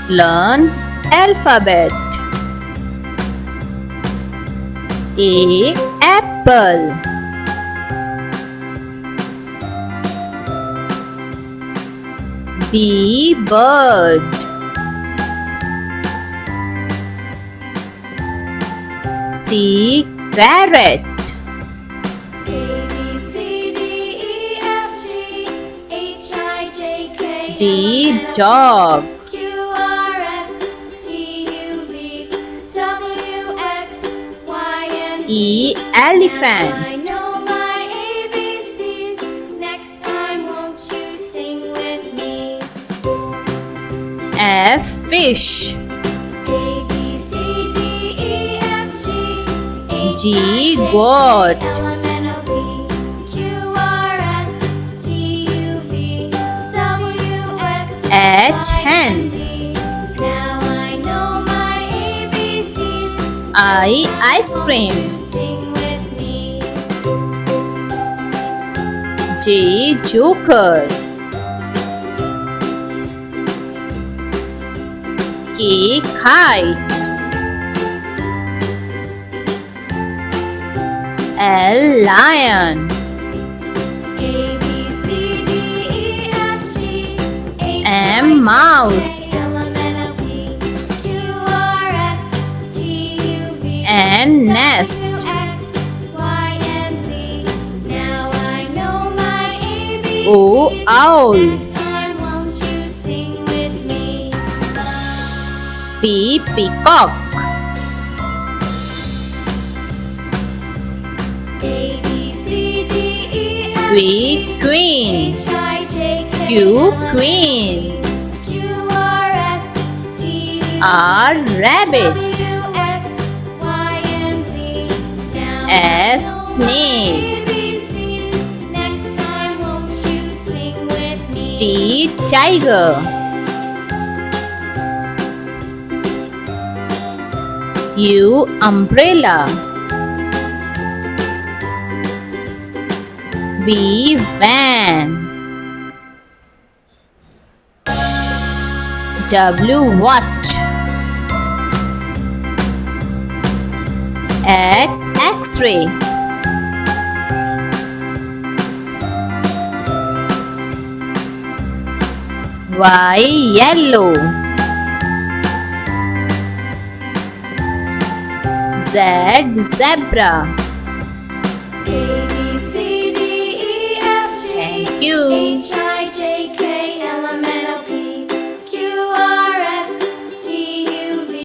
Learn alphabet. A. Apple. B. Bird. C. Parrot. A B C D E F G H I J K D. Dog. Q R S T U V W X Y and Z. E. I Elephant. know my ABCs. Next time, won't you sing with me? F. Fish. A B C D E F G H G. I J K Goat. L M N O P Q R S T U V W X H. Y Hen. and Z. Now I know my ABCs. I. Ice Won't cream. you sing with me? J. Joker. K. Kite. L. Lion. A B C D E F G H M. Mouse. L M N O P Q R S T U V N. Nest. X Y and Z. Now I know my ABCs. O. Owl. Next time, won't you sing with me? P. Peacock. A B C D E F Q. Queen. H I J K Q. Queen. Q R S T U V R. Rabbit. W X Y and Z. Now S. Snake. ABCs. Next time, won't you sing with me? T. Tiger. U. Umbrella. V. Van. W. Watch. X. X-ray. Y. Yellow. Z. Zebra. A B C D E F G Thank you. H